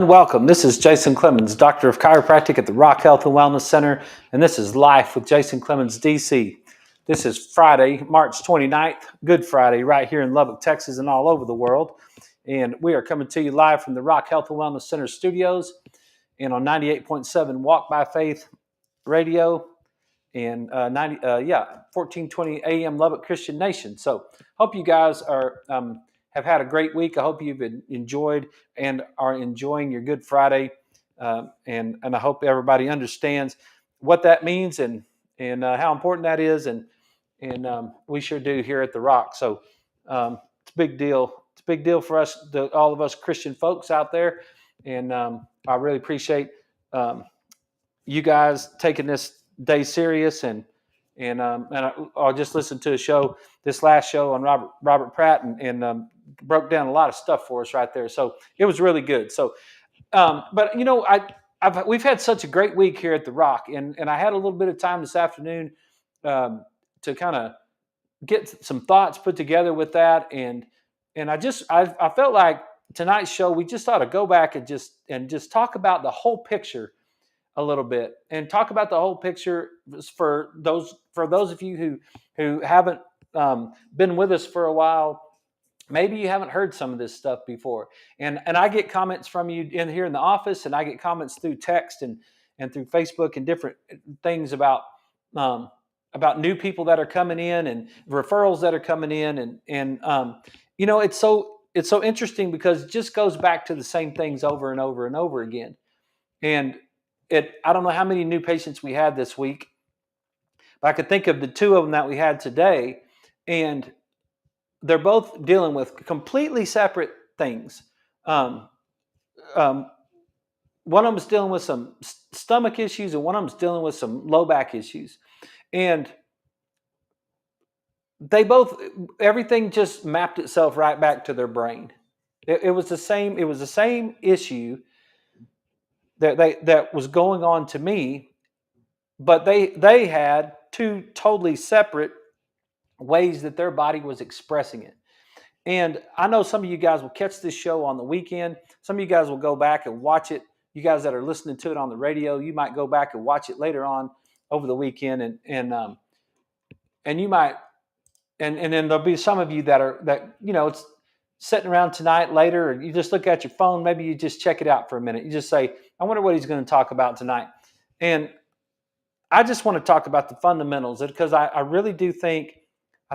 Welcome. This is Jason Clemmons, Doctor of Chiropractic at the Rock Health and Wellness Center, and this is Life with Jason Clemmons, DC. This is Friday, March 29th, Good Friday, right here in Lubbock, Texas, and all over the world. And we are coming to you live from the Rock Health and Wellness Center studios and on 98.7 Walk by Faith radio and 1420 AM Lubbock Christian Nation. So hope you guys have had a great week. I hope you've enjoyed and are enjoying your Good Friday, and I hope everybody understands what that means and how important that is, and we sure do here at the Rock. So it's a big deal. It's a big deal for us, all of us Christian folks out there, and I really appreciate you guys taking this day serious, and I just listened to a show, this last show on Robert Pratt, and broke down a lot of stuff for us right there. So it was really good. So, but you know, we've had such a great week here at the Rock, and I had a little bit of time this afternoon to kind of get some thoughts put together with that, and I felt like tonight's show we just ought to go back and just talk about the whole picture a little bit, and talk about the whole picture for those of you who haven't been with us for a while. Maybe you haven't heard some of this stuff before, and I get comments from you here in the office, and I get comments through text and through Facebook and different things about new people that are coming in and referrals that are coming in, and you know, it's so interesting because it just goes back to the same things over and over and over again. And I don't know how many new patients we had this week, but I could think of the two of them that we had today, and they're both dealing with completely separate things. One of them is dealing with some stomach issues, and one of them is dealing with some low back issues. And everything just mapped itself right back to their brain. It was the same issue that was going on to me, but they had two totally separate ways that their body was expressing it. And I know some of you guys will catch this show on the weekend. Some of you guys will go back and watch it. You guys that are listening to it on the radio, you might go back and watch it later on over the weekend, and you might, and then there'll be some of you that you know, it's sitting around tonight later, or you just look at your phone. Maybe you just check it out for a minute. You just say, I wonder what he's going to talk about tonight. And I just want to talk about the fundamentals, because I really do think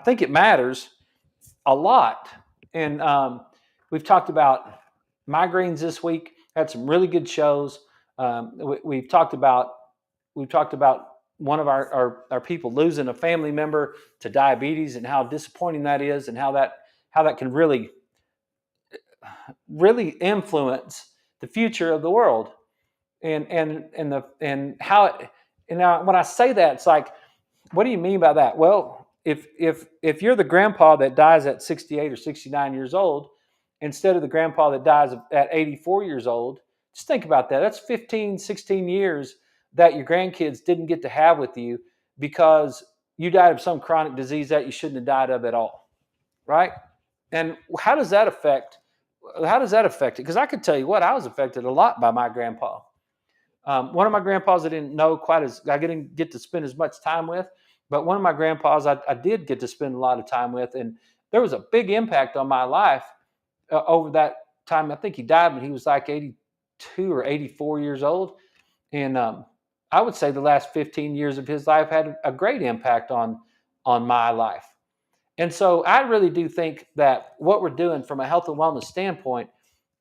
it matters a lot. And we've talked about migraines this week. Had some really good shows. We've talked about one of our people losing a family member to diabetes, and how disappointing that is, and how that can really influence the future of the world, and how it. And now when I say that, it's like, what do you mean by that? Well, if you're the grandpa that dies at 68 or 69 years old, instead of the grandpa that dies at 84 years old, just think about that. That's 15, 16 years that your grandkids didn't get to have with you because you died of some chronic disease that you shouldn't have died of at all, right? And how does that affect it? Because I could tell you what, I was affected a lot by my grandpa. One of my grandpas I didn't know I didn't get to spend as much time with, but one of my grandpas I did get to spend a lot of time with, and there was a big impact on my life over that time. I think he died when he was like 82 or 84 years old, and I would say the last 15 years of his life had a great impact on my life. And so I really do think that what we're doing from a health and wellness standpoint,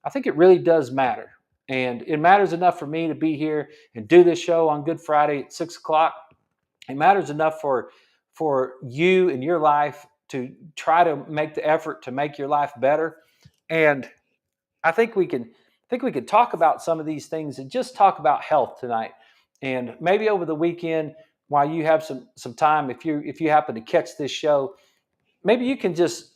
I think it really does matter. And it matters enough for me to be here and do this show on Good Friday at 6:00. It matters enough for you in your life to try to make the effort to make your life better. And I think we can talk about some of these things and just talk about health tonight. And maybe over the weekend, while you have some time, if you happen to catch this show, maybe you can just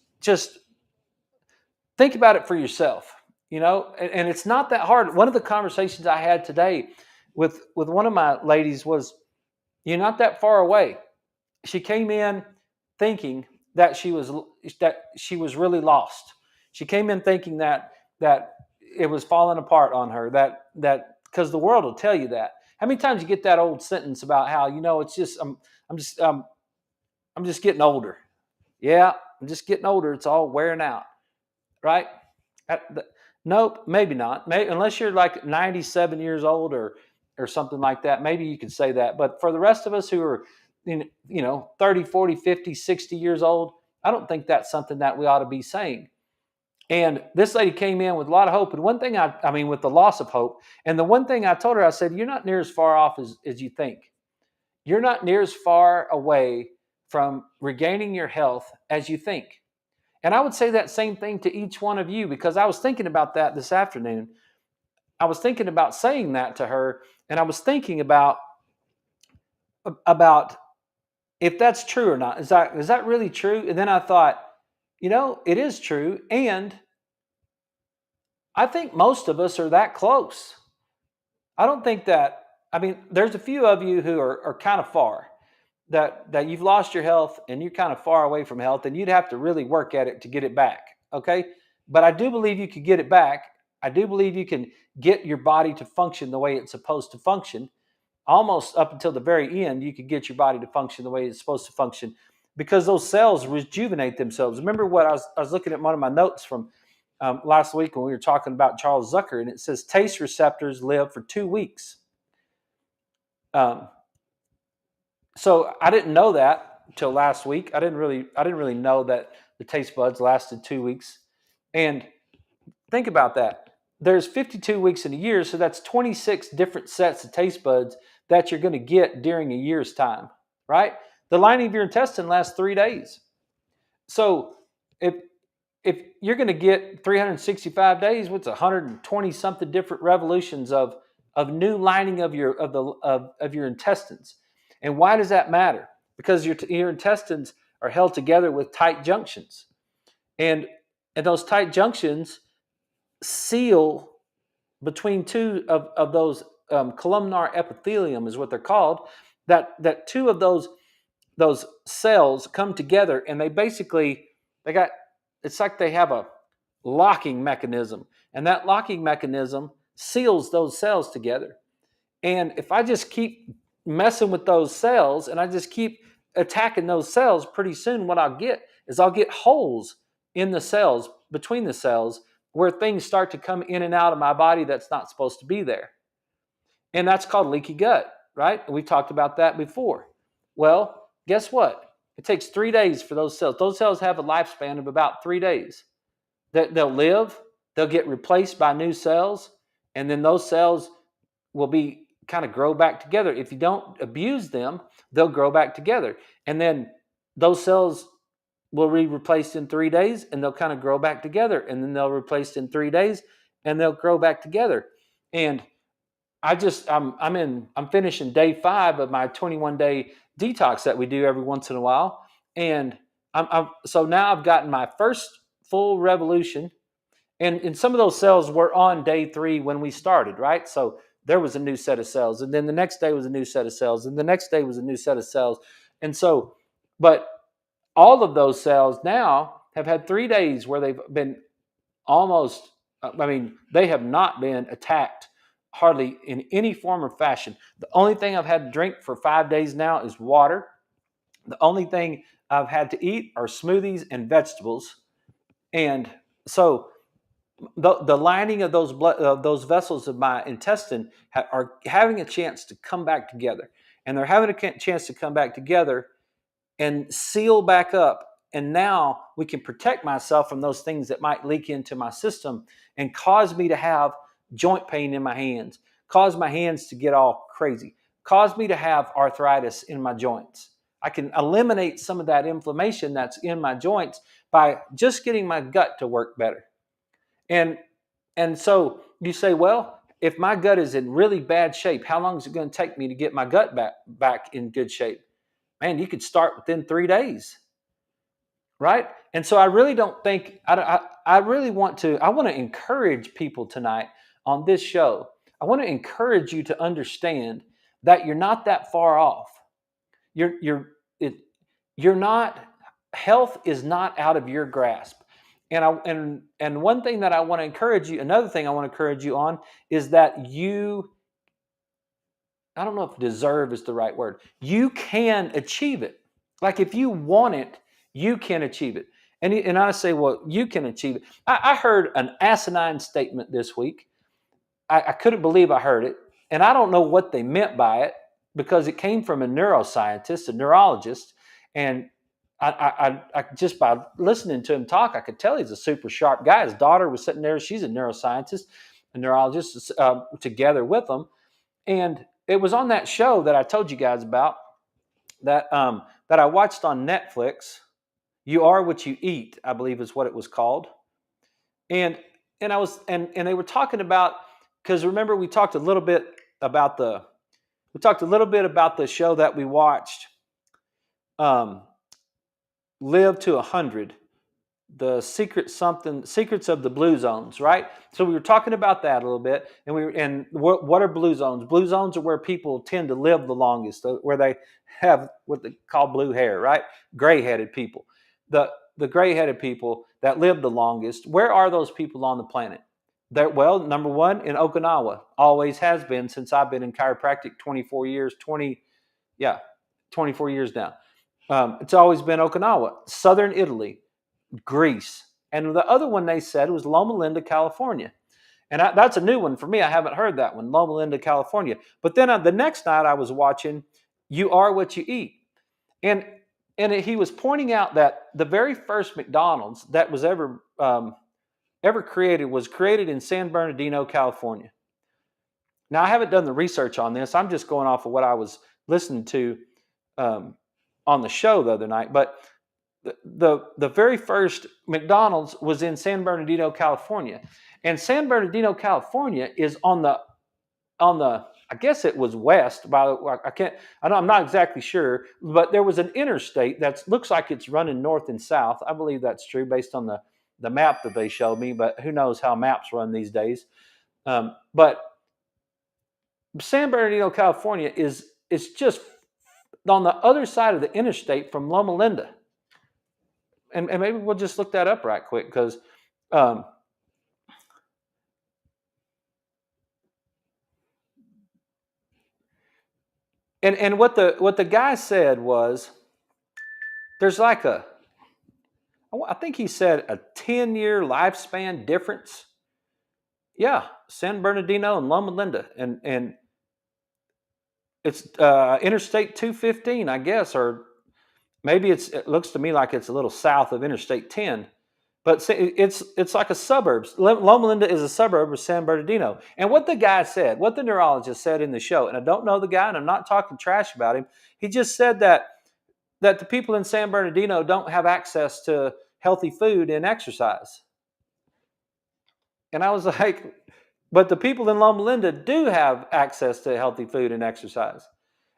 think about it for yourself. You know, and it's not that hard. One of the conversations I had today with one of my ladies was, you're not that far away. She came in thinking that she was really lost. She came in thinking that it was falling apart on her. That because the world will tell you that. How many times you get that old sentence about how it's just I'm just getting older. Yeah, I'm just getting older. It's all wearing out, right? Nope, maybe not. Maybe, unless you're like 97 years old or something like that. Maybe you could say that. But for the rest of us who are 30, 40, 50, 60 years old, I don't think that's something that we ought to be saying. And this lady came in with a lot of hope. And one thing I mean, with the loss of hope. And the one thing I told her, I said, you're not near as far off as you think. You're not near as far away from regaining your health as you think. And I would say that same thing to each one of you, because I was thinking about that this afternoon. I was thinking about saying that to her, and I was thinking about if that's true or not. Is that really true? And then I thought, it is true. And I think most of us are that close. I don't think that, I mean, there's a few of you who are kind of far, that you've lost your health and you're kind of far away from health, and you'd have to really work at it to get it back. Okay. But I do believe you could get it back. I do believe you can get your body to function the way it's supposed to function. Almost up until the very end, you could get your body to function the way it's supposed to function, because those cells rejuvenate themselves. Remember what I was looking at one of my notes from last week when we were talking about Charles Zucker, and it says taste receptors live for 2 weeks. So I didn't know that until last week. I didn't really know that the taste buds lasted 2 weeks. And think about that. There's 52 weeks in a year, so that's 26 different sets of taste buds that you're going to get during a year's time, right? The lining of your intestine lasts 3 days. So if you're going to get 365 days, what's 120 something different revolutions of new lining of your intestines. And why does that matter? Because your intestines are held together with tight junctions, and those tight junctions seal between two of those columnar epithelium is what they're called. That two of those cells come together, and it's like they have a locking mechanism, and that locking mechanism seals those cells together. And if I just keep messing with those cells and I just keep attacking those cells, pretty soon what I'll get holes in the cells, between the cells, where things start to come in and out of my body that's not supposed to be there. And that's called leaky gut, right? We've talked about that before. Well, guess what? It takes 3 days for those cells. Those cells have a lifespan of about 3 days. They'll live, they'll get replaced by new cells, and then those cells will be kind of grow back together. If you don't abuse them, they'll grow back together. And then those cells will be replaced in 3 days, and they'll kind of grow back together. And then they'll replaced in 3 days, and they'll grow back together. And I'm finishing day 5 of my 21-day detox that we do every once in a while. And so now I've gotten my first full revolution. And some of those cells were on day 3 when we started, right? So there was a new set of cells, and then the next day was a new set of cells, and the next day was a new set of cells. And so, but all of those cells now have had 3 days where they've been they have not been attacked hardly in any form or fashion. The only thing I've had to drink for 5 days now is water. The only thing I've had to eat are smoothies and vegetables. And so the lining of those vessels of my intestine are having a chance to come back together, and they're having a chance to come back together and seal back up. And now we can protect myself from those things that might leak into my system and cause me to have joint pain in my hands, cause my hands to get all crazy, cause me to have arthritis in my joints. I can eliminate some of that inflammation that's in my joints by just getting my gut to work better. And so you say, well, if my gut is in really bad shape, how long is it going to take me to get my gut back in good shape? Man, you could start within 3 days, right? And so I really don't think, I want to encourage people tonight on this show. I want to encourage you to understand that you're not that far off. You're not, health is not out of your grasp. And one thing that I want to encourage you, another thing I want to encourage you on is that I don't know if deserve is the right word. You can achieve it. Like if you want it, you can achieve it. And I say, well, you can achieve it. I heard an asinine statement this week. I couldn't believe I heard it. And I don't know what they meant by it because it came from a neuroscientist, a neurologist. And I just by listening to him talk, I could tell he's a super sharp guy. His daughter was sitting there. She's a neuroscientist, a neurologist, together with him. And it was on that show that I told you guys about that I watched on Netflix. You Are What You Eat, I believe is what it was called. And and I was and they were talking about, because remember we talked a little bit about the show that we watched, um, Live to 100, the secrets of the blue zones, right? So we were talking about that a little bit, and what are blue zones? Blue zones are where people tend to live the longest, where they have what they call blue hair, right? Gray-headed people. The gray-headed people that live the longest. Where are those people on the planet? Well, number one, in Okinawa, always has been since I've been in chiropractic 24 years, 24 years now. It's always been Okinawa, southern Italy, Greece. And the other one they said was Loma Linda, California. And that's a new one for me. I haven't heard that one, Loma Linda, California. But then the next night I was watching You Are What You Eat. And he was pointing out that the very first McDonald's that was ever created was created in San Bernardino, California. Now, I haven't done the research on this. I'm just going off of what I was listening to on the show the other night. But the very first McDonald's was in San Bernardino, California, and San Bernardino, California is on the I guess it was west. I'm not exactly sure, but there was an interstate that looks like it's running north and south. I believe that's true based on the map that they showed me, but who knows how maps run these days. But San Bernardino, California is just on the other side of the interstate from Loma Linda. And maybe we'll just look that up right quick because and what the guy said was there's like I think he said a 10-year lifespan difference. Yeah, San Bernardino and Loma Linda, and it's Interstate 215, I guess, or maybe it looks to me like it's a little south of Interstate 10, but it's like a suburb. Loma Linda is a suburb of San Bernardino. And what the guy said, what the neurologist said in the show, and I don't know the guy, and I'm not talking trash about him. He just said that the people in San Bernardino don't have access to healthy food and exercise. And I was like, but the people in Loma Linda do have access to healthy food and exercise.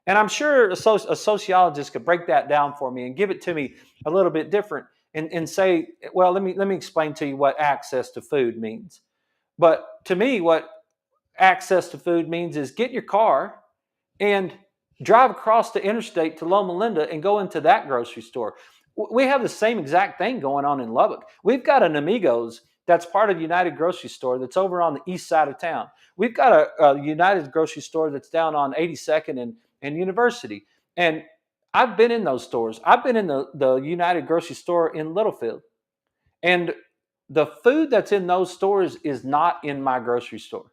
And I'm sure a sociologist could break that down for me and give it to me a little bit different and say, well, let me explain to you what access to food means. But to me, what access to food means is get in your car and drive across the interstate to Loma Linda and go into that grocery store. We have the same exact thing going on in Lubbock. We've got an Amigos that's part of United Grocery Store that's over on the east side of town. We've got a United Grocery Store that's down on 82nd and University. And I've been in those stores. I've been in the United Grocery Store in Littlefield. And the food that's in those stores is not in my grocery store.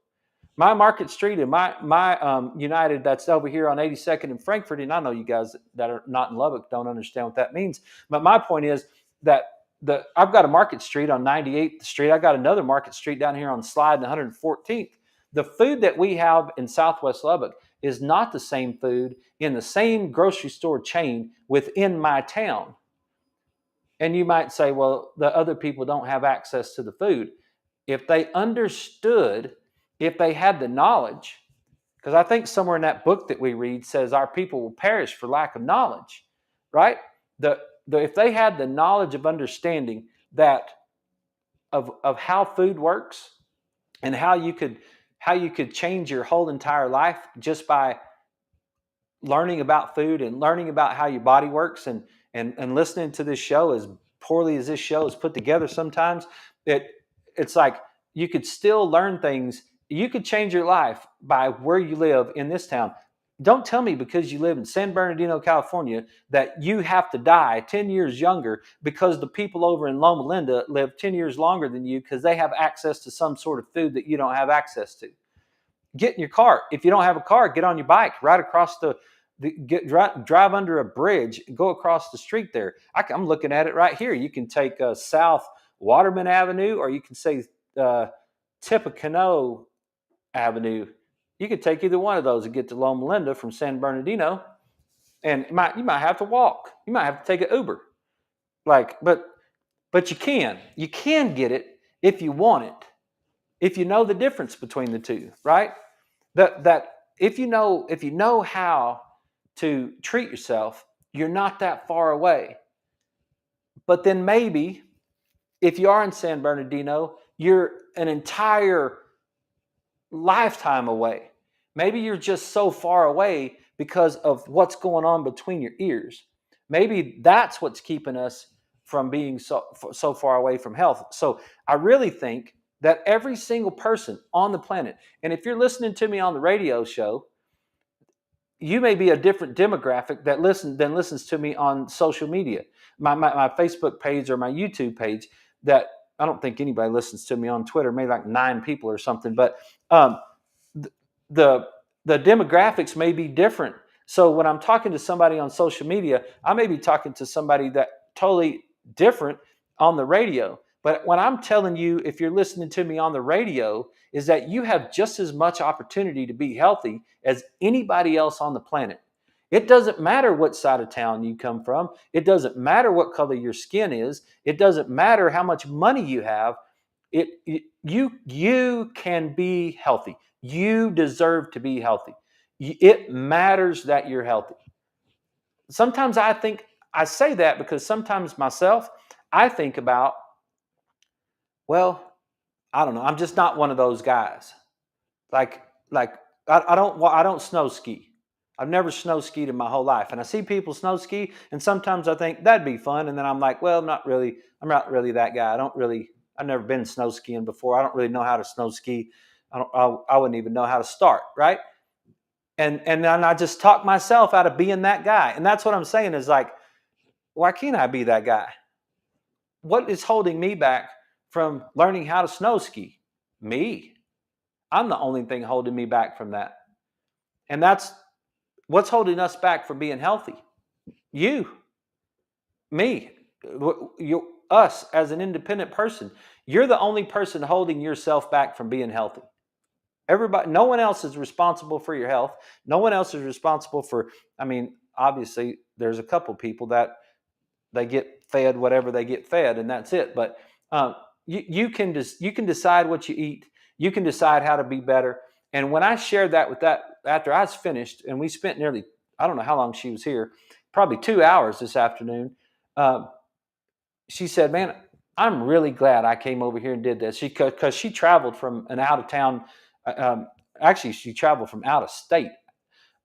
My Market Street and my United that's over here on 82nd and Frankfurt, and I know you guys that are not in Lubbock don't understand what that means. But my point is that I've got a Market Street on 98th Street. I got another Market Street down here on Slide and 114th. The food that we have in Southwest Lubbock is not the same food in the same grocery store chain within my town. And you might say, well, the other people don't have access to the food. If they understood, if they had the knowledge, because I think somewhere in that book that we read says our people will perish for lack of knowledge, right? If they had the knowledge of understanding that of how food works and how you could change your whole entire life just by learning about food and learning about how your body works and listening to this show is poorly as this show is put together sometimes, it's like you could still learn things. You could change your life by where you live in this town. Don't tell me because you live in San Bernardino, California, that you have to die 10 years younger because the people over in Loma Linda live 10 years longer than you because they have access to some sort of food that you don't have access to. Get in your car. If you don't have a car, get on your bike, ride across drive under a bridge, go across the street there. I'm looking at it right here. You can take South Waterman Avenue, or you can say Tippecanoe Avenue. You could take either one of those and get to Loma Linda from San Bernardino, and you might have to walk. You might have to take an Uber. But you can get it if you want it. If you know the difference between the two, right? That if you know how to treat yourself, you're not that far away. But then maybe if you are in San Bernardino, you're an entire lifetime away. Maybe you're just so far away because of what's going on between your ears. Maybe that's what's keeping us from being so far away from health. So I really think that every single person on the planet, and if you're listening to me on the radio show, you may be a different demographic than listens to me on social media, my Facebook page or my YouTube page. That I don't think anybody listens to me on Twitter, maybe like 9 people or something. But the the demographics may be different. So when I'm talking to somebody on social media, I may be talking to somebody that totally different on the radio. But when I'm telling you, if you're listening to me on the radio, is that you have just as much opportunity to be healthy as anybody else on the planet. It doesn't matter what side of town you come from. It doesn't matter what color your skin is. It doesn't matter how much money you have. You can be healthy. You deserve to be healthy. It matters that you're healthy. Sometimes I say that because sometimes myself, I think about, well, I don't know. I'm just not one of those guys. Like, like I don't snow ski. I've never snow skied in my whole life, and I see people snow ski, and sometimes I think that'd be fun, and then I'm like, well, I'm not really that guy. I've never been snow skiing before. I don't really know how to snow ski. I wouldn't even know how to start, right? And then I just talk myself out of being that guy, and that's what I'm saying is like, why can't I be that guy? What is holding me back from learning how to snow ski? Me. I'm the only thing holding me back from that. And that's what's holding us back from being healthy. You, me, us as an independent person. You're the only person holding yourself back from being healthy. Everybody, no one else is responsible for your health. No one else is responsible for, obviously there's a couple people that they get fed whatever they get fed, and that's it. But you can decide what you eat. You can decide how to be better. And when I shared that with that after I was finished, and we spent nearly, I don't know how long she was here, probably 2 hours this afternoon. She said, "Man, I'm really glad I came over here and did this." Because she traveled from an out of town. Actually, she traveled from out of state.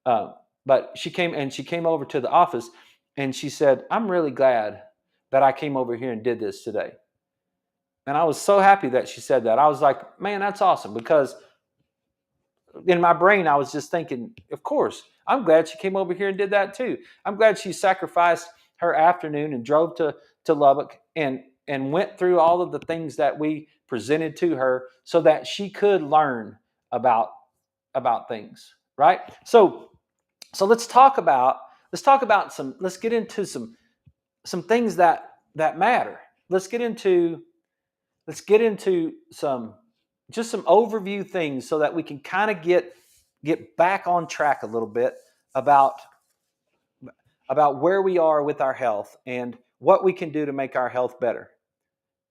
But she came over to the office, and she said, "I'm really glad that I came over here and did this today." And I was so happy that she said that. I was like, man, that's awesome, because in my brain, I was just thinking, of course, I'm glad she came over here and did that too. I'm glad she sacrificed her afternoon and drove to Lubbock and went through all of the things that we presented to her so that she could learn about things, right? So let's get into some things that matter. Let's get into some overview things so that we can kind of get back on track a little bit about where we are with our health and what we can do to make our health better.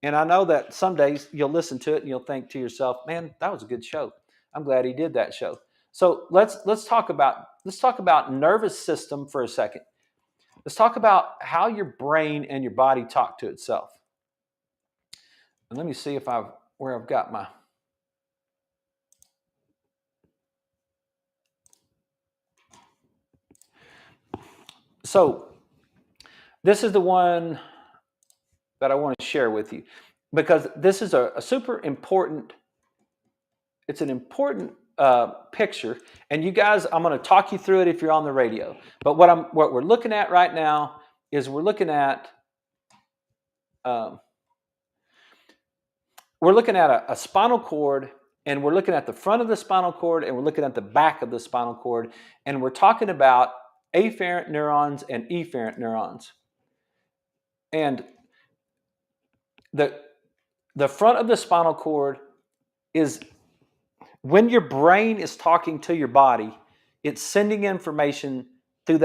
And I know that some days you'll listen to it and you'll think to yourself, man, that was a good show. I'm glad he did that show. So let's talk about nervous system for a second. Let's talk about how your brain and your body talk to itself. And let me see where I've got my. So this is the one that I want to share with you, because this is a super important. It's an important picture, and you guys, I'm going to talk you through it if you're on the radio. But what we're looking at right now is we're looking at um, a spinal cord, and we're looking at the front of the spinal cord, and we're looking at the back of the spinal cord, and we're talking about afferent neurons and efferent neurons. And the front of the spinal cord is when your brain is talking to your body, it's sending information through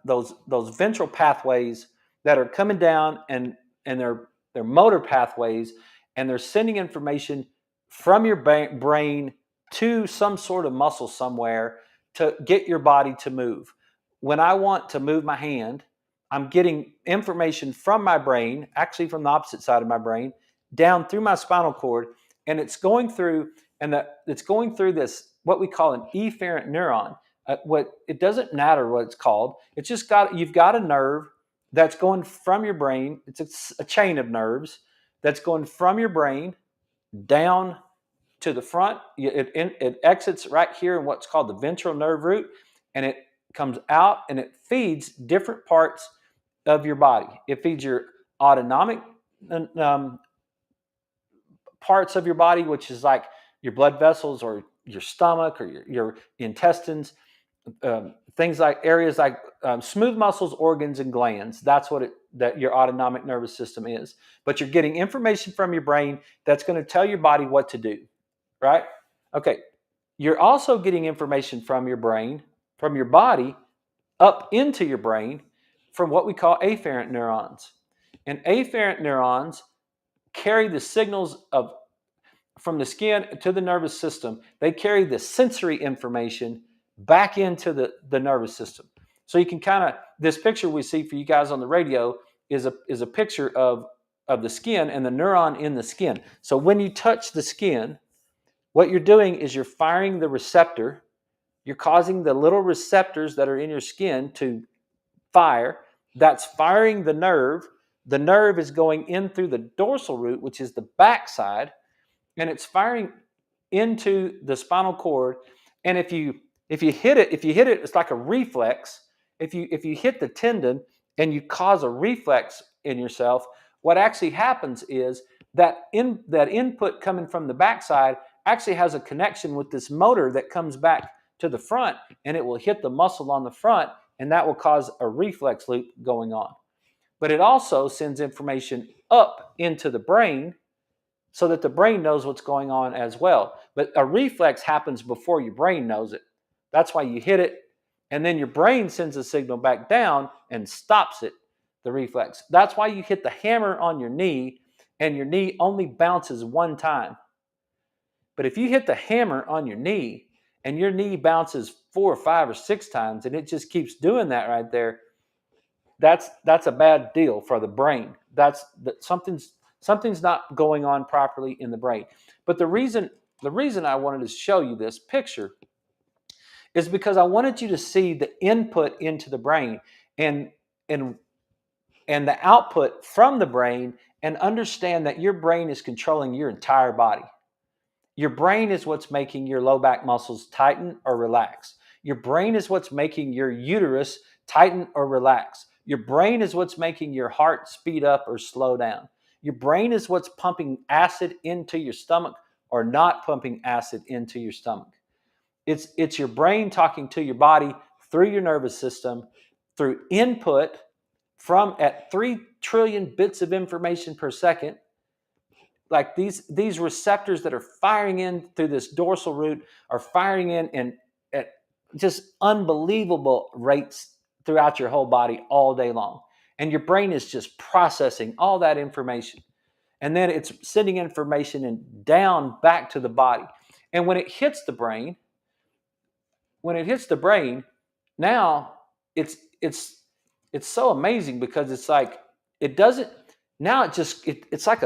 those ventral pathways that are coming down, and they're motor pathways, and they're sending information from your brain to some sort of muscle somewhere to get your body to move. When I want to move my hand, I'm getting information from my brain, actually from the opposite side of my brain, down through my spinal cord, and it's going through this, what we call an efferent neuron. It doesn't matter what it's called. It's just you've got a nerve that's going from your brain. It's a chain of nerves that's going from your brain down to the front. It exits right here in what's called the ventral nerve root, and it comes out and it feeds different parts of your body. It feeds your autonomic parts of your body, which is like your blood vessels or your stomach or your intestines, things like areas like smooth muscles, organs, and glands. That's that your autonomic nervous system is. But you're getting information from your brain that's going to tell your body what to do, right? Okay. You're also getting information from your brain, from your body, up into your brain from what we call afferent neurons. And afferent neurons carry the signals from the skin to the nervous system. They carry the sensory information back into the nervous system. So you can this picture we see for you guys on the radio is a picture of the skin and the neuron in the skin. So when you touch the skin, what you're doing is you're firing the receptor. You're causing the little receptors that are in your skin to fire. That's firing the nerve. The nerve is going in through the dorsal root, which is the backside, and it's firing into the spinal cord. And if you hit it, it's like a reflex. If you hit the tendon and you cause a reflex in yourself, what actually happens is that input coming from the backside actually has a connection with this motor that comes back to the front, and it will hit the muscle on the front, and that will cause a reflex loop going on. But it also sends information up into the brain so that the brain knows what's going on as well. But a reflex happens before your brain knows it. That's why you hit it, and then your brain sends a signal back down and stops it, the reflex. That's why you hit the hammer on your knee, and your knee only bounces one time. But if you hit the hammer on your knee, and your knee bounces 4 or 5 or 6 times, and it just keeps doing that right there, that's a bad deal for the brain. Something's not going on properly in the brain. But the reason I wanted to show you this picture is because I wanted you to see the input into the brain and the output from the brain, and understand that your brain is controlling your entire body. Your brain is what's making your low back muscles tighten or relax. Your brain is what's making your uterus tighten or relax. Your brain is what's making your heart speed up or slow down. Your brain is what's pumping acid into your stomach or not pumping acid into your stomach. It's your brain talking to your body through your nervous system, through input from at 3 trillion bits of information per second. Like these receptors that are firing in through this dorsal root are firing in and at just unbelievable rates throughout your whole body all day long. And your brain is just processing all that information. And then it's sending information and down back to the body. And when it hits the brain, now it's so amazing, because it's like it doesn't now it just it's like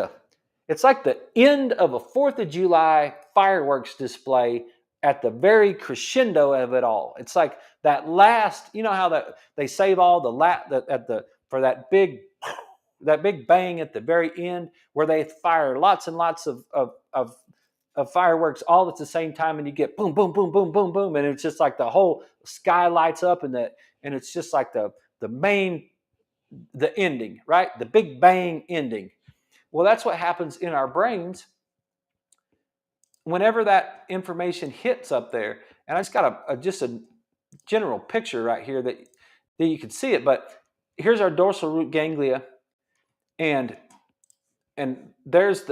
the end of a 4th of July fireworks display at the very crescendo of it all. It's like that last, you know how that they save all the for that big that big bang at the very end where they fire lots and lots of fireworks all at the same time, and you get boom, boom, boom, boom, boom, boom, and it's just like the whole sky lights up, and it's just like the ending, right? The big bang ending. Well, that's what happens in our brains whenever that information hits up there. And I just got just a general picture right here that you can see it. But here's our dorsal root ganglia, and there's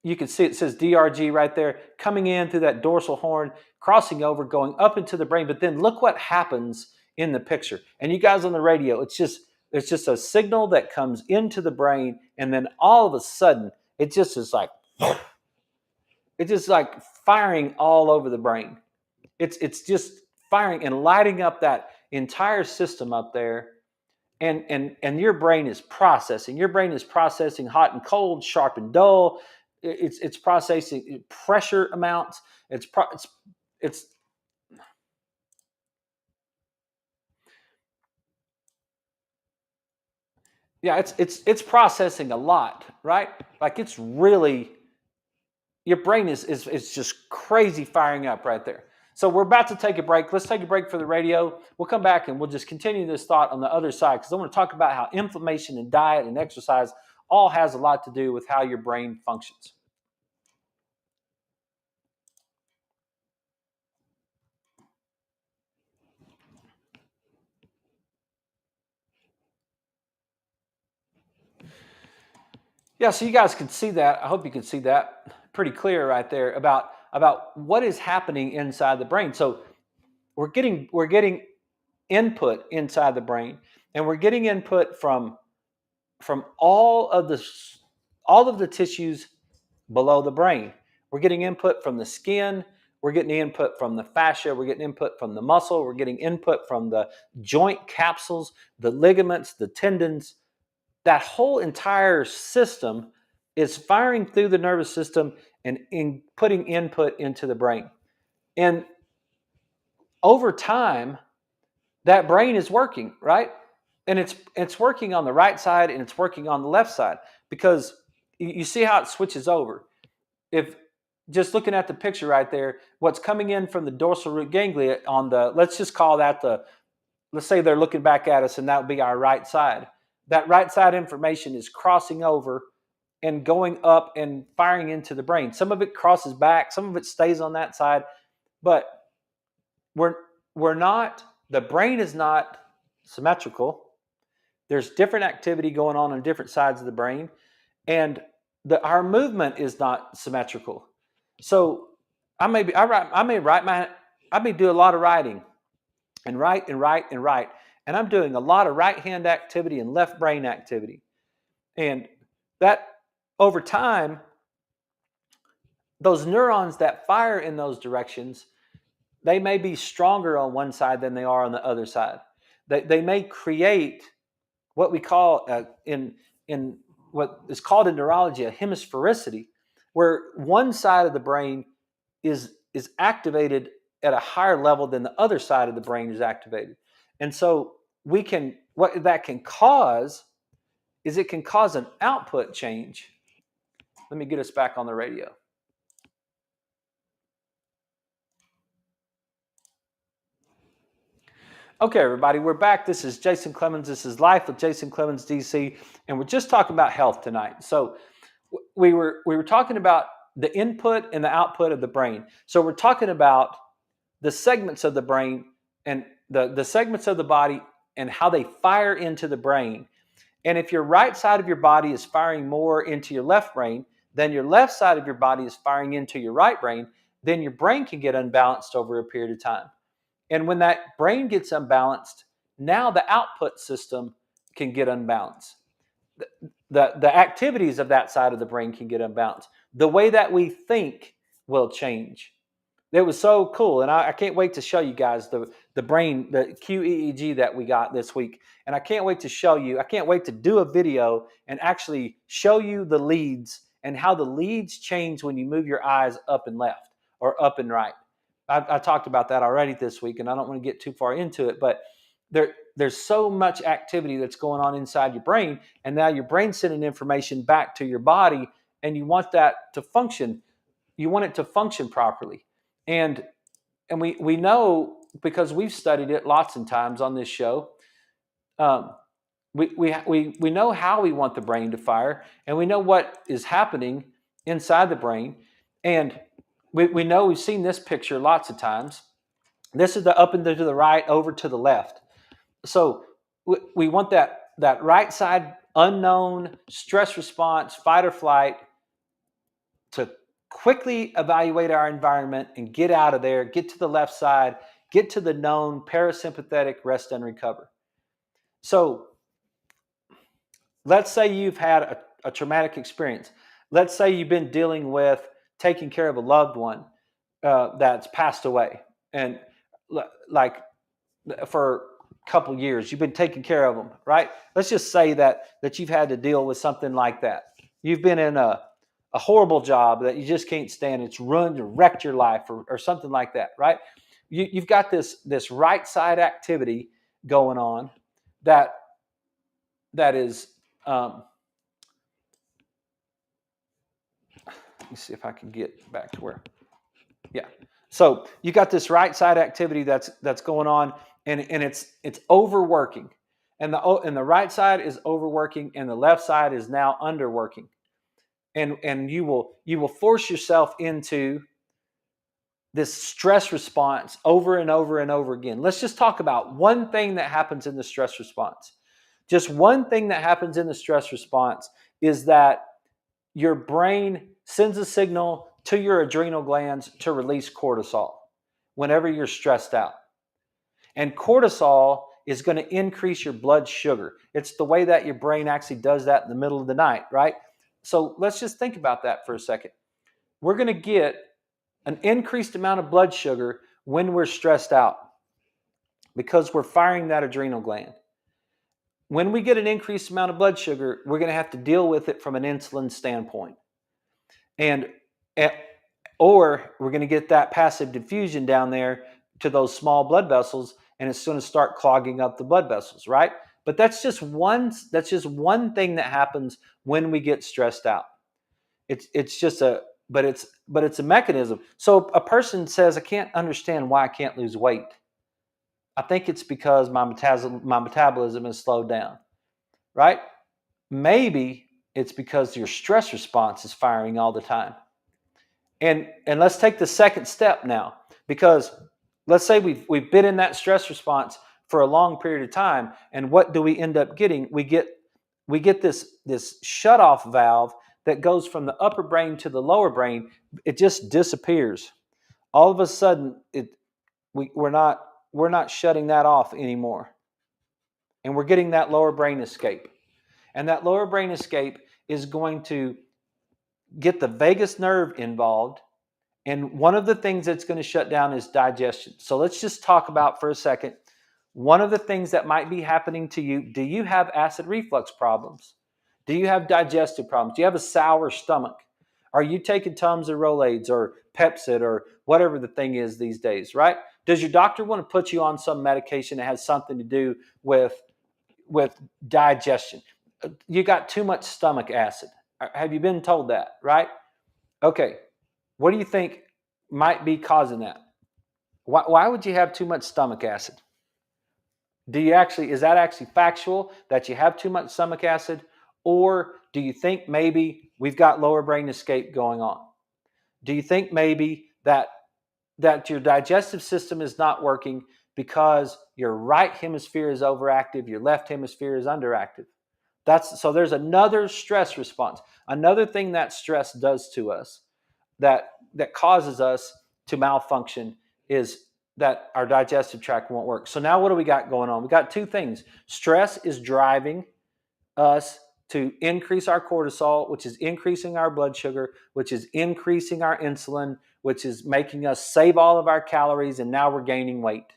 you can see it says DRG right there, coming in through that dorsal horn, crossing over, going up into the brain. But then look what happens in the picture. And you guys on the radio, it's just a signal that comes into the brain, and then all of a sudden, it just is like, it's just like firing all over the brain. It's just firing and lighting up that entire system up there. And your brain is processing. Your brain is processing hot and cold, sharp and dull. It's processing pressure amounts. It's yeah, it's processing a lot, right? Like it's really, your brain is just crazy firing up right there. So we're about to take a break. Let's take a break for the radio. We'll come back and we'll just continue this thought on the other side, because I want to talk about how inflammation and diet and exercise all has a lot to do with how your brain functions. Yeah, so you guys can see that. I hope you can see that pretty clear right there about what is happening inside the brain. So we're getting input inside the brain, and we're getting input from all of the tissues below the brain. We're getting input from the skin, we're getting input from the fascia, we're getting input from the muscle, we're getting input from the joint capsules, the ligaments, the tendons. That whole entire system is firing through the nervous system and putting input into the brain. And over time, that brain is working, right? And it's working on the right side and it's working on the left side, because you see how it switches over. If just looking at the picture right there, what's coming in from the dorsal root ganglia on let's just call that let's say they're looking back at us, and that would be our right side. That right side information is crossing over and going up and firing into the brain. Some of it crosses back, some of it stays on that side, but we're not, the brain is not symmetrical. There's different activity going on different sides of the brain, and our movement is not symmetrical. So I may do a lot of writing, and write and write and write, and I'm doing a lot of right hand activity and left brain activity, and that over time, those neurons that fire in those directions, they may be stronger on one side than they are on the other side. They may create what we call in what is called in neurology a hemisphericity, where one side of the brain is activated at a higher level than the other side of the brain is activated. And so what that can cause is it can cause an output change. Let me get us back on the radio. Okay, everybody, we're back. This is Jason Clemmons. This is Life with Jason Clemmons, DC, and we're just talking about health tonight. So we were talking about the input and the output of the brain. So we're talking about the segments of the brain and the segments of the body and how they fire into the brain. And if your right side of your body is firing more into your left brain, then your left side of your body is firing into your right brain, then your brain can get unbalanced over a period of time. And when that brain gets unbalanced, now the output system can get unbalanced. The activities of that side of the brain can get unbalanced. The way that we think will change. It was so cool, and I can't wait to show you guys the brain, the QEEG that we got this week. And I can't wait to show you. I can't wait to do a video and actually show you the leads and how the leads change when you move your eyes up and left or up and right. I talked about that already this week, and I don't want to get too far into it, but there's so much activity that's going on inside your brain, and now your brain's sending information back to your body, and you want that to function. You want it to function properly. And we know, because we've studied it lots of times on this show. um, we know how we want the brain to fire, and we know what is happening inside the brain. And we know, we've seen this picture lots of times. This is the up and to the right, over to the left. So we want that right side, unknown stress response, fight or flight, to quickly evaluate our environment and get out of there, get to the left side, get to the known parasympathetic, rest and recover. So let's say you've had a traumatic experience. Let's say you've been dealing with taking care of a loved one that's passed away. And like, for a couple years, you've been taking care of them, right? Let's just say that you've had to deal with something like that. You've been in a horrible job that you just can't stand. It's ruined or wrecked your life, or something like that, right? You've got this right side activity going on that is, let me see if I can get back to where, yeah. So you got this right side activity that's going on, and it's overworking, and the right side is overworking, and the left side is now underworking, and you will force yourself into this stress response over and over and over again. Let's just talk about one thing that happens in the stress response. Just one thing that happens in the stress response is that your brain sends a signal to your adrenal glands to release cortisol whenever you're stressed out. And cortisol is going to increase your blood sugar. It's the way that your brain actually does that in the middle of the night, right? So let's just think about that for a second. We're going to get an increased amount of blood sugar when we're stressed out, because we're firing that adrenal gland. When we get an increased amount of blood sugar, we're going to have to deal with it from an insulin standpoint. And or we're going to get that passive diffusion down there to those small blood vessels, and it's going to start clogging up the blood vessels, right? But that's just one thing that happens when we get stressed out. It's just a but it's a mechanism. So a person says, I can't understand why I can't lose weight. I think it's because my metabolism is slowed down, right? Maybe it's because your stress response is firing all the time. And let's take the second step now, because let's say we've been in that stress response for a long period of time, and what do we end up getting? We get this shut-off valve that goes from the upper brain to the lower brain. It just disappears. All of a sudden, we're not shutting that off anymore, and we're getting that lower brain escape. And that lower brain escape is going to get the vagus nerve involved. And one of the things that's going to shut down is digestion. So let's just talk about for a second one of the things that might be happening to you. Do you have acid reflux problems? Do you have digestive problems? Do you have a sour stomach? Are you taking Tums or Rolaids or Pepcid or whatever the thing is these days, right? Does your doctor want to put you on some medication that has something to do with digestion? You got too much stomach acid. Have you been told that, right? Okay. What do you think might be causing that? Why would you have too much stomach acid? Is that actually factual that you have too much stomach acid? Or do you think maybe we've got lower brain escape going on? Do you think maybe that your digestive system is not working because your right hemisphere is overactive, your left hemisphere is underactive? So there's another stress response. Another thing that stress does to us that causes us to malfunction is that our digestive tract won't work. So now what do we got going on? We got two things. Stress is driving us to increase our cortisol, which is increasing our blood sugar, which is increasing our insulin, which is making us save all of our calories, and now we're gaining weight.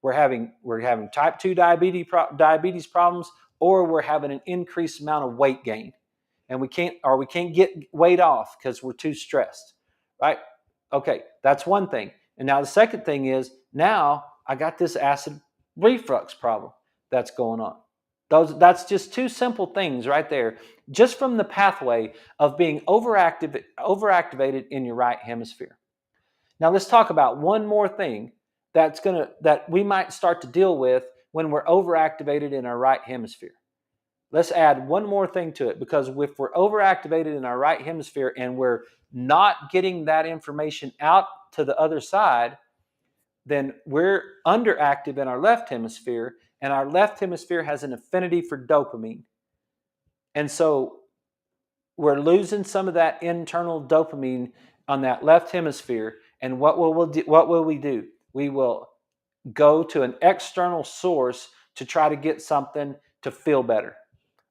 We're having type 2 diabetes problems, or we're having an increased amount of weight gain. And we can't get weight off because we're too stressed, right? Okay, that's one thing. And now the second thing is, now I got this acid reflux problem. that's going on. That's just two simple things right there, just from the pathway of being overactivated in your right hemisphere. Now let's talk about one more thing that we might start to deal with when we're overactivated in our right hemisphere. Let's add one more thing to it, because if we're overactivated in our right hemisphere and we're not getting that information out to the other side, then we're underactive in our left hemisphere, and our left hemisphere has an affinity for dopamine. And so we're losing some of that internal dopamine on that left hemisphere. And what will we do? We will go to an external source to try to get something to feel better.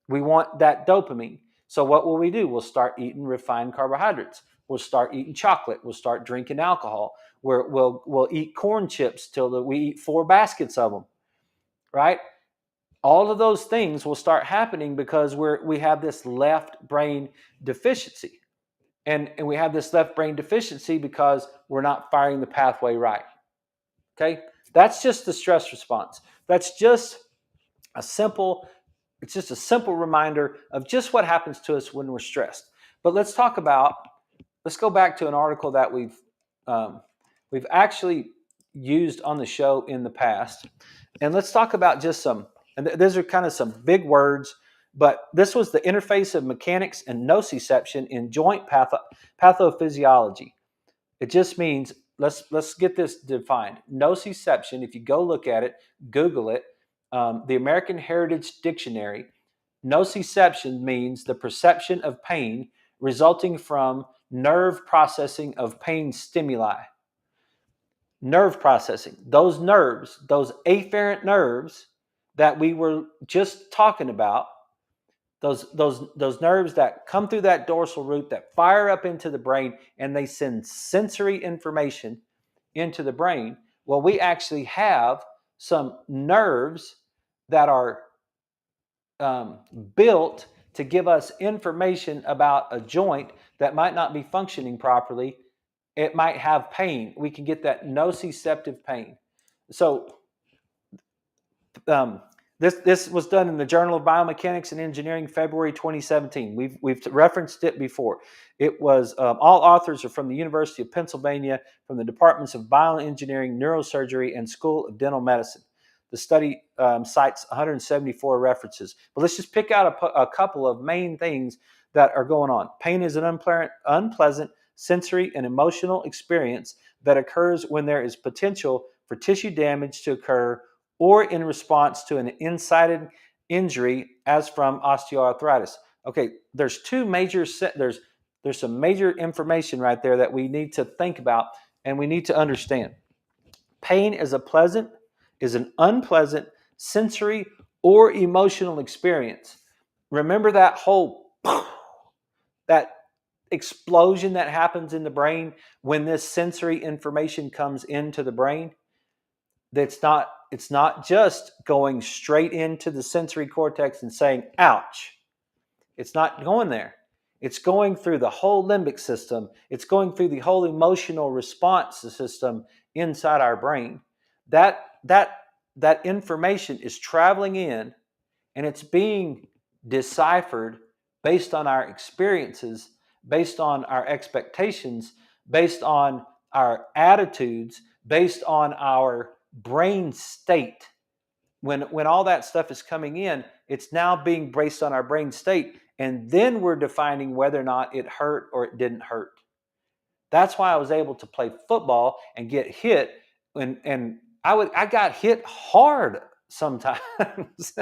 We want that dopamine. So what will we do? We'll start eating refined carbohydrates. We'll start eating chocolate. We'll start drinking alcohol. We'll eat corn chips till we eat 4 baskets of them, right? All of those things will start happening because we have this left brain deficiency. And we have this left brain deficiency because we're not firing the pathway right. Okay? That's just the stress response. That's just a simple reminder of just what happens to us when we're stressed. But let's go back to an article that we've actually used on the show in the past. And let's talk about just and these are kind of some big words, but this was the interface of mechanics and nociception in joint pathophysiology. It just means, let's get this defined. Nociception, if you go look at it, Google it, the American Heritage Dictionary, nociception means the perception of pain resulting from nerve processing of pain stimuli. Nerve processing. Those nerves, those afferent nerves that we were just talking about, those nerves that come through that dorsal root that fire up into the brain and they send sensory information into the brain. Well, we actually have some nerves that are built to give us information about a joint that might not be functioning properly. It might have pain. We can get that nociceptive pain. So this was done in the Journal of Biomechanics and Engineering, February 2017. We've referenced it before. It was all authors are from the University of Pennsylvania, from the departments of bioengineering, neurosurgery, and School of Dental Medicine. The study cites 174 references. But let's just pick out a couple of main things that are going on. Pain is an unpleasant sensory and emotional experience that occurs when there is potential for tissue damage to occur or in response to an incited injury, as from osteoarthritis. Okay, there's some major information right there that we need to think about and we need to understand. Pain is an unpleasant sensory or emotional experience. Remember that explosion that happens in the brain when this sensory information comes into the brain? It's not just going straight into the sensory cortex and saying, ouch. It's not going there. It's going through the whole limbic system. It's going through the whole emotional response system inside our brain. That information is traveling in, and it's being deciphered based on our experiences, based on our expectations, based on our attitudes, based on our brain state. When all that stuff is coming in, it's now being based on our brain state, and then we're defining whether or not it hurt or it didn't hurt. That's why I was able to play football and get hit, and I got hit hard sometimes.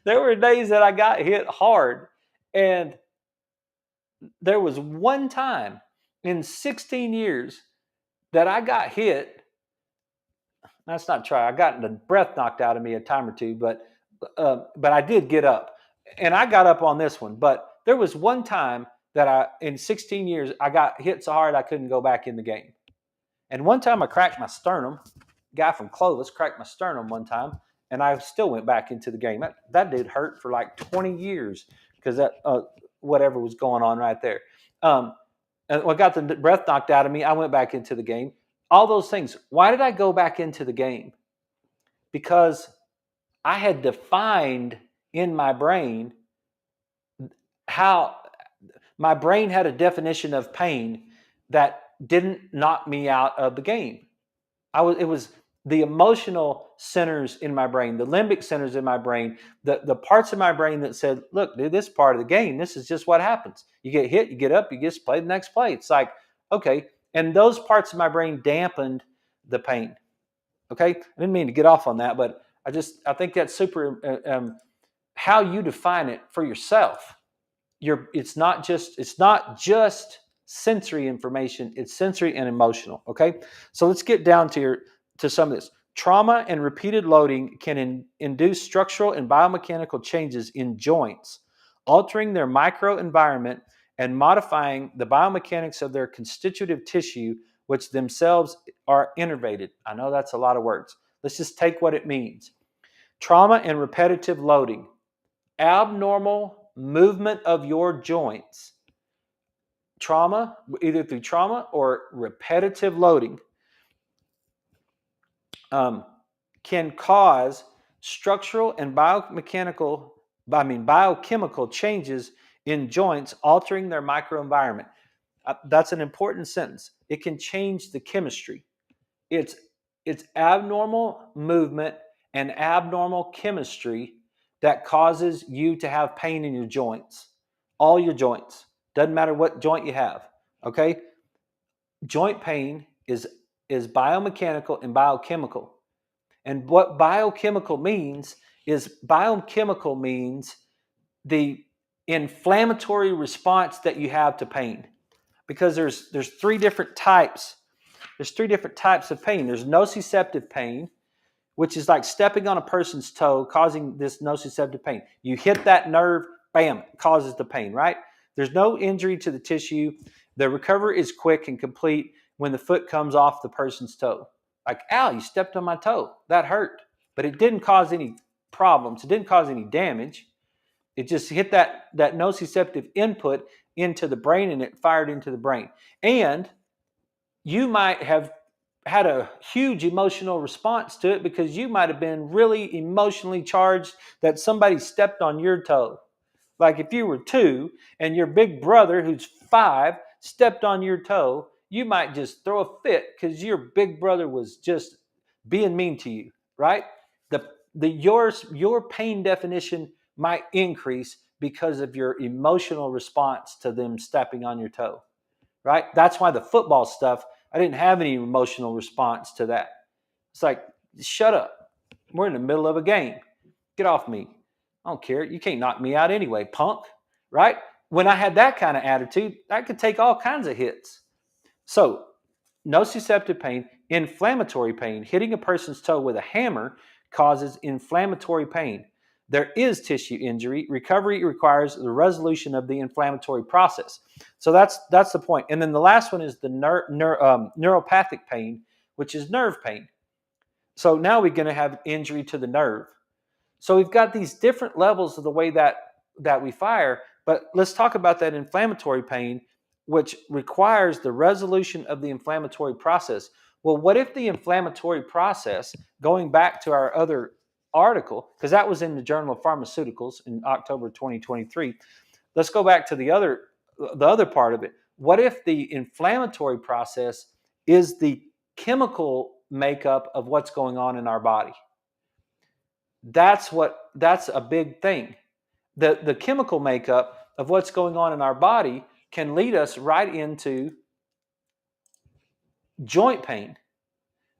There were days that I got hit hard, and there was one time in 16 years that I got hit. That's not true. I got the breath knocked out of me a time or two, but I did get up, and I got up on this one. But there was one time that in 16 years, I got hit so hard I couldn't go back in the game. And one time I cracked my sternum. A guy from Clovis cracked my sternum one time, and I still went back into the game. That dude hurt for like 20 years because that whatever was going on right there. And when I got the breath knocked out of me, I went back into the game. All those things. Why did I go back into the game? Because I had defined in my brain how my brain had a definition of pain that didn't knock me out of the game. It was the emotional centers in my brain, the limbic centers in my brain, the parts of my brain that said, look, dude, this is part of the game. This is just what happens. You get hit, you get up, you just play the next play. It's like, okay. And those parts of my brain dampened the pain. Okay. I didn't mean to get off on that, but I think that's super, how you define it for yourself. It's not just sensory information, it's sensory and emotional. Okay, so let's get down to some of this. Trauma and repeated loading can induce structural and biomechanical changes in joints, altering their microenvironment and modifying the biomechanics of their constitutive tissue, which themselves are innervated. I know that's a lot of words. Let's just take what it means. Trauma and repetitive loading, abnormal movement of your joints, trauma, either through trauma or repetitive loading, can cause structural and biochemical changes in joints, altering their microenvironment. That's an important sentence. It can change the chemistry. It's abnormal movement and abnormal chemistry that causes you to have pain in your joints. All your joints. Doesn't matter what joint you have. Okay? Joint pain is biomechanical and biochemical. And what biochemical means the inflammatory response that you have to pain. Because there's three different types. There's three different types of pain. There's nociceptive pain, which is like stepping on a person's toe, causing this nociceptive pain. You hit that nerve, bam, causes the pain, right? There's no injury to the tissue. The recovery is quick and complete when the foot comes off the person's toe. Like, ow, you stepped on my toe. That hurt. But it didn't cause any problems. It didn't cause any damage. It just hit that nociceptive input into the brain, and it fired into the brain. And you might have had a huge emotional response to it because you might have been really emotionally charged that somebody stepped on your toe. Like if you were 2 and your big brother, who's 5, stepped on your toe, you might just throw a fit because your big brother was just being mean to you, right? Your pain definition might increase because of your emotional response to them stepping on your toe, right? That's why the football stuff, I didn't have any emotional response to that. It's like, shut up. We're in the middle of a game. Get off me. I don't care. You can't knock me out anyway, punk, right? When I had that kind of attitude, I could take all kinds of hits. So, nociceptive pain, inflammatory pain, hitting a person's toe with a hammer causes inflammatory pain. There is tissue injury. Recovery requires the resolution of the inflammatory process. So that's the point. And then the last one is the neuropathic pain, which is nerve pain. So now we're going to have injury to the nerve. So we've got these different levels of the way that we fire. But let's talk about that inflammatory pain, which requires the resolution of the inflammatory process. Well, what if the inflammatory process, going back to our other article, because that was in the Journal of Pharmaceuticals in October 2023. Let's go back to the other part of it. What if the inflammatory process is the chemical makeup of what's going on in our body? That's a big thing. The chemical makeup of what's going on in our body can lead us right into joint pain.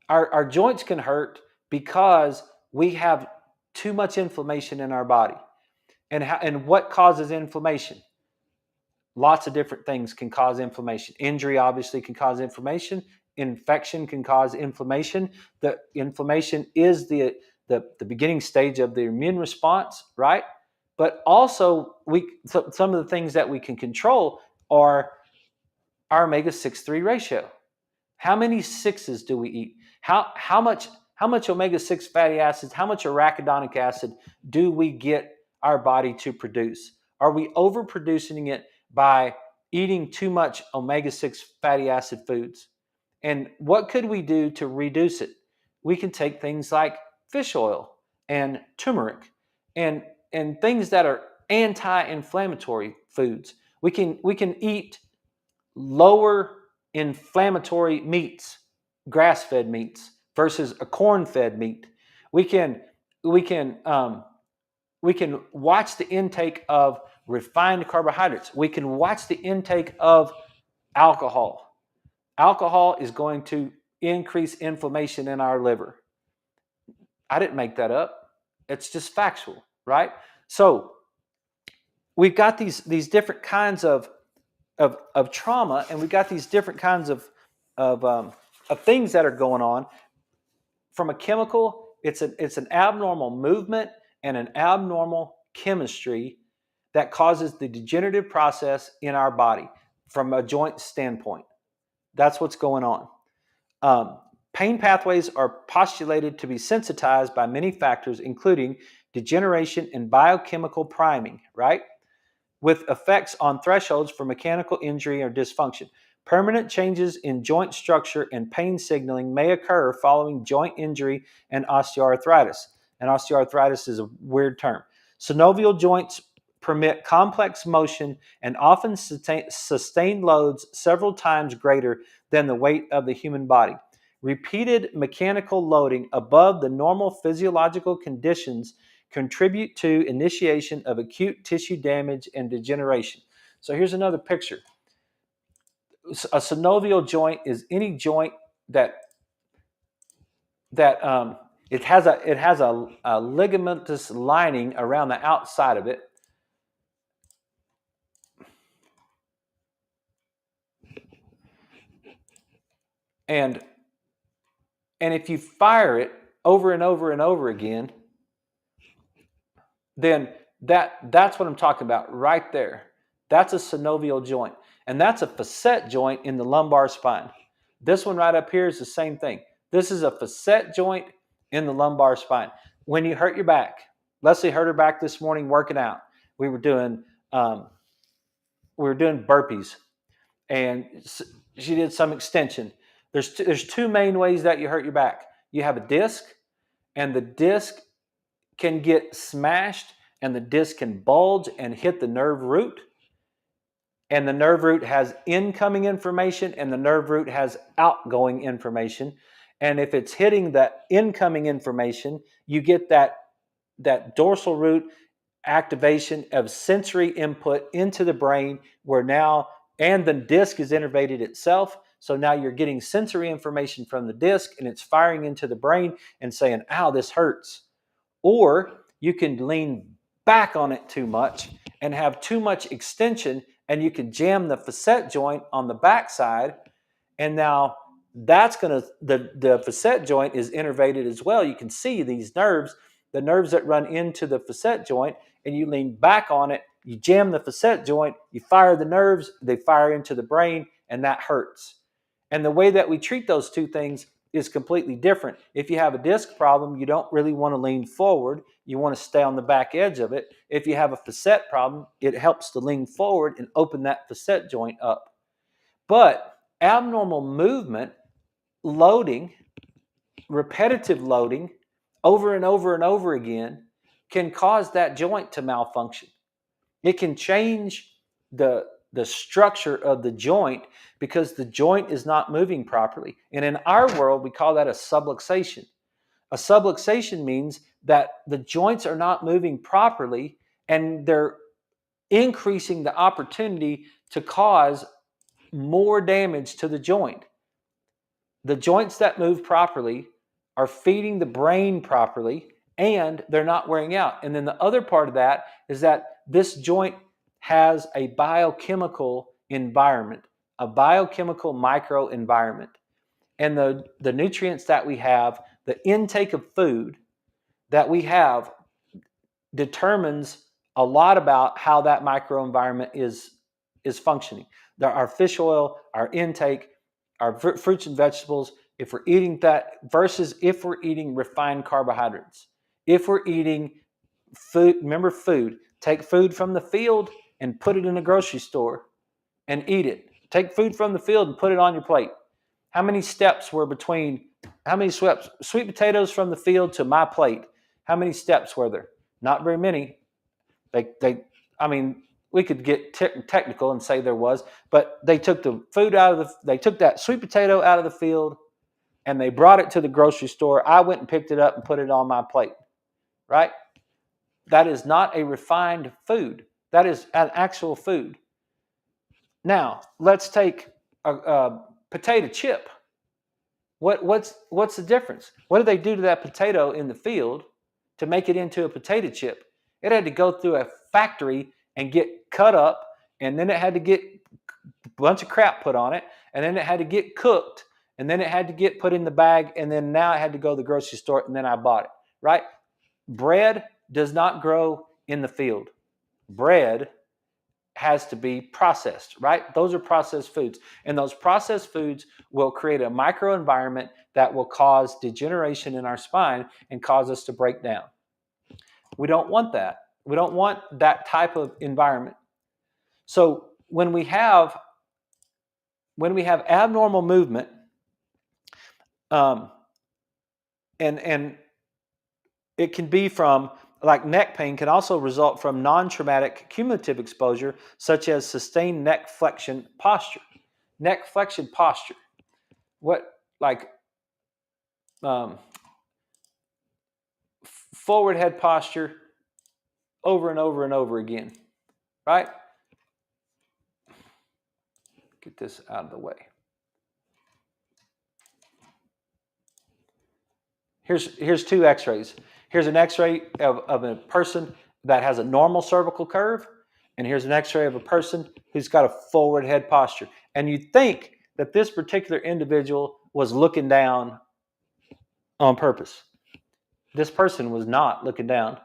Our joints can hurt because we have too much inflammation in our body. And what causes inflammation? Lots of different things can cause inflammation. Injury obviously can cause inflammation. Infection can cause inflammation. The inflammation is the beginning stage of the immune response, right? But also, some of the things that we can control are our omega-6-3 ratio. How many sixes do we eat? How much omega-6 fatty acids, how much arachidonic acid do we get our body to produce? Are we overproducing it by eating too much omega-6 fatty acid foods? And what could we do to reduce it? We can take things like fish oil and turmeric and things that are anti-inflammatory foods. We can eat lower inflammatory meats, grass-fed meats versus a corn-fed meat. We can we can um, we can watch the intake of refined carbohydrates. We can watch the intake of alcohol. Alcohol is going to increase inflammation in our liver. I didn't make that up. It's just factual, right? So we've got these different kinds of trauma, and we've got these different kinds of, um, of things that are going on. From a chemical, it's an abnormal movement and an abnormal chemistry that causes the degenerative process in our body from a joint standpoint. That's what's going on. Pain pathways are postulated to be sensitized by many factors, including degeneration and biochemical priming, right? With effects on thresholds for mechanical injury or dysfunction. Permanent changes in joint structure and pain signaling may occur following joint injury and osteoarthritis. And osteoarthritis is a weird term. Synovial joints permit complex motion and often sustain loads several times greater than the weight of the human body. Repeated mechanical loading above the normal physiological conditions contribute to initiation of acute tissue damage and degeneration. So here's another picture. A synovial joint is any joint that it has a ligamentous lining around the outside of it. And if you fire it over and over and over again, then that's what I'm talking about right there. That's a synovial joint. And that's a facet joint in the lumbar spine. This one right up here is the same thing. This is a facet joint in the lumbar spine. When you hurt your back, Leslie hurt her back this morning working out. We were doing burpees, and she did some extension. There's two main ways that you hurt your back. You have a disc, and the disc can get smashed, and the disc can bulge and hit the nerve root. And the nerve root has incoming information, and the nerve root has outgoing information. And if it's hitting the incoming information, you get that dorsal root activation of sensory input into the brain, where now, and the disc is innervated itself. So now you're getting sensory information from the disc, and it's firing into the brain and saying, ow, this hurts. Or you can lean back on it too much and have too much extension, and you can jam the facet joint on the backside, and now that's going to, the facet joint is innervated as well. You can see these nerves, the nerves that run into the facet joint, and you lean back on it, you jam the facet joint, you fire the nerves, they fire into the brain, and that hurts. And the way that we treat those two things is completely different. If you have a disc problem, you don't really want to lean forward. You want to stay on the back edge of it. If you have a facet problem, it helps to lean forward and open that facet joint up. But abnormal movement, loading, repetitive loading, over and over and over again, can cause that joint to malfunction. It can change the structure of the joint because the joint is not moving properly. And in our world, we call that a subluxation. A subluxation means that the joints are not moving properly, and they're increasing the opportunity to cause more damage to the joint. The joints that move properly are feeding the brain properly, and they're not wearing out. And then the other part of that is that this joint has a biochemical environment, a biochemical microenvironment. And the nutrients that we have, the intake of food that we have, determines a lot about how that microenvironment is functioning. Our fish oil, our intake, our fruits and vegetables, if we're eating that versus if we're eating refined carbohydrates. If we're eating food, remember food, take food from the field and put it in a grocery store and eat it. Take food from the field and put it on your plate. How many steps were between, how many sweet potatoes from the field to my plate? How many steps were there? Not very many. I mean, we could get technical and say there was, but they took the food they took that sweet potato out of the field and they brought it to the grocery store. I went and picked it up and put it on my plate, right? That is not a refined food. That is an actual food. Now, let's take a potato chip. What's the difference? What did they do to that potato in the field to make it into a potato chip? It had to go through a factory and get cut up, and then it had to get a bunch of crap put on it, and then it had to get cooked, and then it had to get put in the bag, and then now it had to go to the grocery store, and then I bought it, right? Bread does not grow in the field. Bread has to be processed, right? Those are processed foods. And those processed foods will create a microenvironment that will cause degeneration in our spine and cause us to break down. We don't want that. We don't want that type of environment. So when we have abnormal movement, and it can be from, like neck pain can also result from non-traumatic cumulative exposure, such as sustained neck flexion posture. Neck flexion posture. Forward head posture over and over and over again, right? Get this out of the way. Here's two x-rays. Here's an x-ray of a person that has a normal cervical curve, and here's an x-ray of a person who's got a forward head posture. And you'd think that this particular individual was looking down on purpose. This person was not looking down.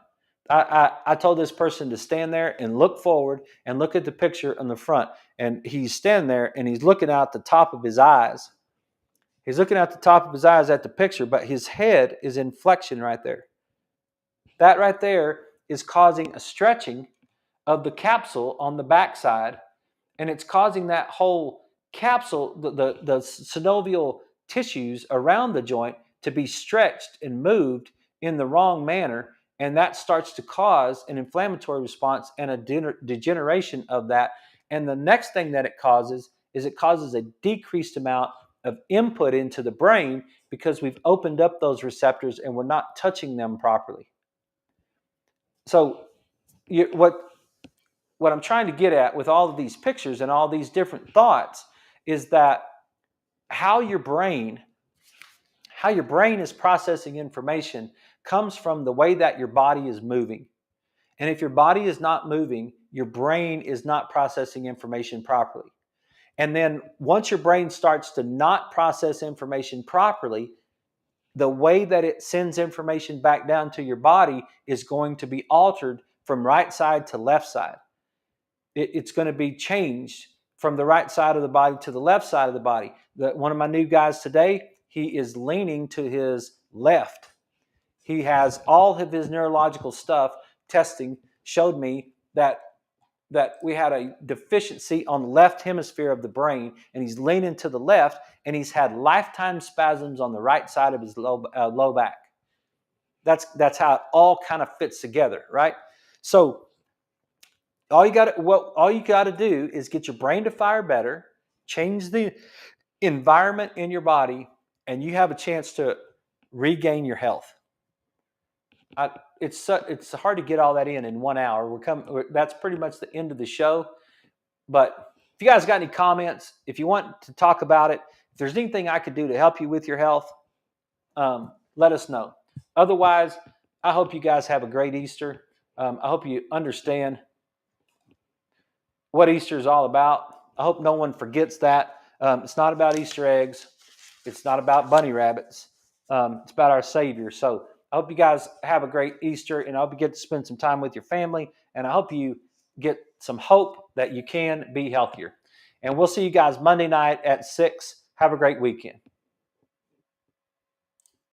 I told this person to stand there and look forward and look at the picture on the front. And he's standing there and he's looking out the top of his eyes. He's looking out the top of his eyes at the picture, but his head is in flexion right there. That right there is causing a stretching of the capsule on the backside, and it's causing that whole capsule, the synovial tissues around the joint, to be stretched and moved in the wrong manner, and that starts to cause an inflammatory response and a degeneration of that. And the next thing that it causes is it causes a decreased amount of input into the brain because we've opened up those receptors and we're not touching them properly. So what I'm trying to get at with all of these pictures and all these different thoughts is that how your brain is processing information comes from the way that your body is moving. And if your body is not moving, your brain is not processing information properly. And then once your brain starts to not process information properly, the way that it sends information back down to your body is going to be altered from right side to left side. It's going to be changed from the right side of the body to the left side of the body. One of my new guys today, he is leaning to his left. He has all of his neurological stuff testing showed me that we had a deficiency on the left hemisphere of the brain, and he's leaning to the left, and he's had lifetime spasms on the right side of his low back. That's how it all kind of fits together, right? So all you got to do is get your brain to fire better, change the environment in your body, and you have a chance to regain your health. It's hard to get all that in 1 hour. That's pretty much the end of the show. But if you guys got any comments, if you want to talk about it, if there's anything I could do to help you with your health, let us know. Otherwise, I hope you guys have a great Easter. I hope you understand what Easter is all about. I hope no one forgets that. It's not about Easter eggs. It's not about bunny rabbits. It's about our Savior. So I hope you guys have a great Easter, and I hope you get to spend some time with your family, and I hope you get some hope that you can be healthier. And we'll see you guys Monday night at 6. Have a great weekend.